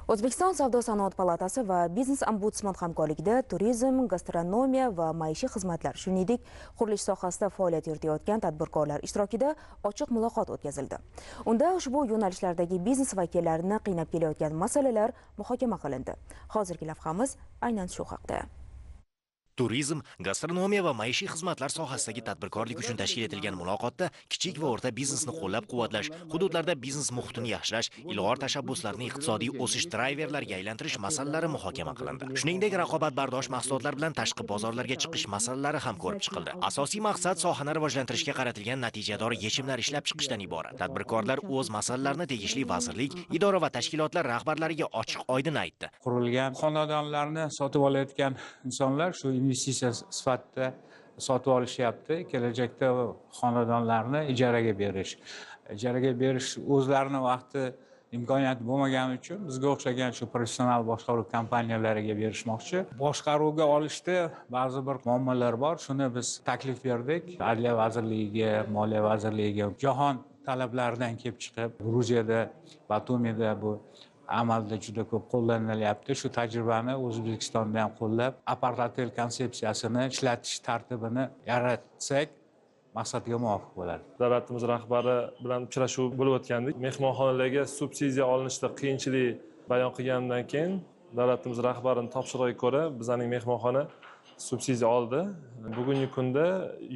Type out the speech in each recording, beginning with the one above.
O'zbekiston Savdo-sanoat palatasi va Biznes ombudsman hamkorligida turizm, gastronomiya va maishiy xizmatlar, shuningdek, qurilish sohasida faoliyat yuritayotgan tadbirkorlar ishtirokida ochiq muloqot o'tkazildi. Unda ushbu yo'nalishlardagi biznes vakillarini qiynab kelayotgan masalalar muhokama qilindi. Hozirgi lavhamiz aynan shu haqda. Turizm, gastronomiya va maishiy xizmatlar sohasidagi tadbirkorlik uchun tashkil etilgan muloqotda kichik va o'rta biznesni qo'llab-quvvatlash, hududlarda biznes muhitini yaxshilash, ilg'or tashabbuslarni iqtisodiy o'sish driverlariga aylantirish masalalari muhokama qilindi. Shuningdek, raqobatbardosh mahsulotlar bilan tashqi bozorlarga chiqish masalalari ham ko'rib chiqildi. Asosiy maqsad sohani rivojlantirishga qaratilgan natijador yechimlar ishlab chiqishdan iborat. Tadbirkorlar o'z masalalarini tegishli vazirlik, idora va tashkilotlar rahbarlariga ochiq-oydin aytdi. Qurilgan xonadonlarni sotib olayotgan insonlar shu investitsiya sifatida sotib olishyapti. Kelajakda xonadonlarni ijaraga berish o'zlarini vaqti imkoniyati bo'lmagani uchun bizga o'xshagan shu professional boshqaruv kompaniyalariga berishmoqchi. Boshqaruvga olishda ba'zi bir muammolar bor. Shuni biz taklif berdik Adliya vazirligiga, Moliya vazirligiga. Jahon talablaridan kelib chiqib, Gruziyada, Batumida bu amalda juda ko'p qo'llanilyapti. Shu tajribani O'zbekistonda ham qo'llab, apart-otel konsepsiyasini ishlatish tartibini yaratsak, maqsadga muvofiq bo'ladi. Davlatimiz rahbari bilan uchrashuv bo'lib o'tgandik. Mehmonxonalarga subsidiya olinishda qiyinchilik bayon qilgandan keyin davlatimiz rahbarining topshirig'iga ko'ra bizning mehmonxona subsidiya oldi. Bugungi kunda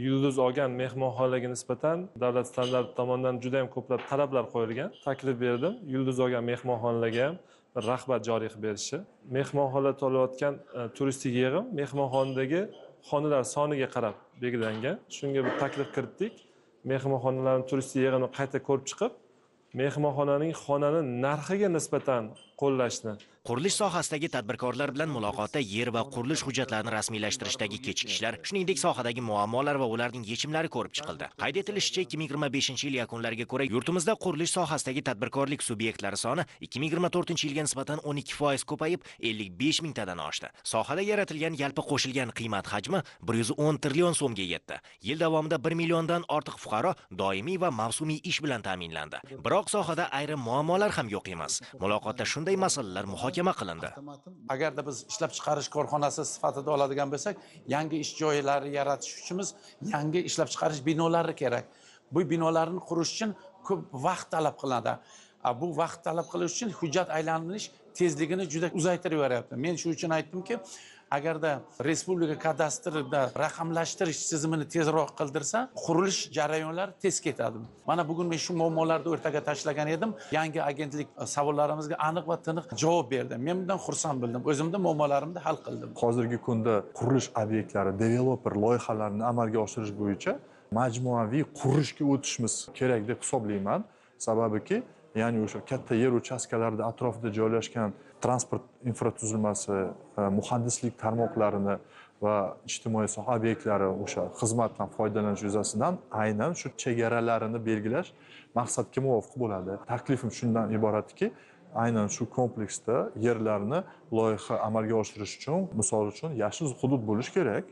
yulduz olgan mehmonxonalarga nisbatan davlat standarti tomonidan juda ham ko'plab talablar qo'yilgan. Taklif berdim, yulduz olgan mehmonxonalarga ham bir rahbar joriy qilib berishi. Mehmonxonalar to'layotgan turistik yig'im mehmonxonadagi xonalar soniga qarab belgilangan. Shunga bir taklif kiritdik. Mehmonxonalarning turistik yig'imini qayta ko'rib chiqib, mehmonxonaning xonani narxiga nisbatan qo'llashni. Qurilish sohasidagi tadbirkorlar bilan muloqotda yer va qurilish hujjatlarini rasmiylashtirishdagi kechikishlar, shuningdek sohadagi muammolar va ularning yechimlari ko'rib chiqildi. Qayd etilishicha, 2025-yil yakunlariga ko'ra yurtimizda qurilish sohasidagi tadbirkorlik subyektlari soni 2024-yilga nisbatan 12% ko'payib, 55 mingtadan oshdi. Sohada yaratilgan yalpi qo'shilgan qiymat hajmi 110 trillion so'mga yetdi. Yil davomida 1 milliondan ortiq fuqaro doimiy va mavsumiy ish bilan ta'minlandi. Biroq sohada ayrim muammolar ham yo'q emas. Muloqotda shunday masalalar muhokama qilindi. Agarda biz ishlab chiqarish korxonasi sifatida oladigan bo'lsak, yangi ish joylari yaratish uchun yangi ishlab chiqarish binolari kerak. Bu binolarni qurish uchun ko'p vaqt talab qiladi. Bu vaqt talab qilish uchun hujjat aylanish tezligini juda uzaytirib yuboryapti. Men shu uchun aytdimki, agarda respublika kadastrida raqamlashtirish tizimini tezroq qildirsa, qurilish jarayonlari tez ketadi. Mana bugun men shu muammolarni o'rtaga tashlagan edim. Yangi agentlik savollarimizga aniq va tiniq javob berdi. Men bundan xursand bo'ldim. O'zimda muammolarimni hal qildim. Hozirgi kunda qurilish obyektlari, developer loyihalarini amalga oshirish bo'yicha majmuaviy qurilishga o'tishimiz kerak deb hisoblayman. Sababiki, ya'ni o'sha katta yer uchastkalarida atrofida joylashgan transport infratuzilmasi, muhandislik tarmoqlarini va ijtimoiy soha obyektlari o'sha xizmatdan foydalanish yuzasidan aynan shu chegaralarini belgilash maqsadga muvofiq bo'ladi. Taklifim shundan iboratki, aynan shu kompleksda yerlarni loyiha amalga oshirish uchun, misol uchun, yashil hudud bo'lish kerak.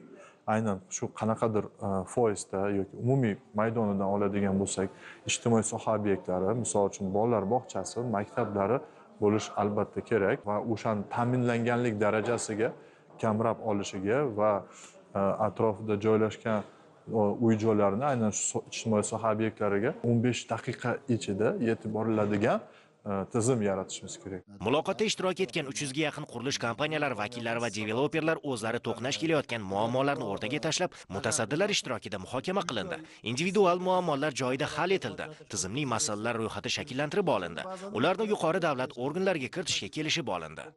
Aynan shu qanaqadir foizda yoki umumiy maydonidan oladigan bo'lsak, ijtimoiy soha obyektlari, misol uchun bolalar bog'chasi, maktablari bo'lish albatta kerak va o'shaning ta'minlanganlik darajasiga kamrab olishiga va atrofida joylashgan uy-joylarni aynan shu ijtimoiy soha obyektlariga 15 daqiqa ichida yetib boriladigan tizim yaratishimiz kerak. Muloqotda ishtirok etgan 300 ga yaqin qurilish kompaniyalari vakillari va developerlar o'zlari to'qnash kelayotgan muammolarni o'rtaga tashlab, mutasaddilar ishtirokida muhokama qilindi. Individual muammolar joyida hal etildi. Tizimli masalalar ro'yxati shakllantirib olindi. Ularni yuqori davlat organlariga kiritishga kelishib olindi.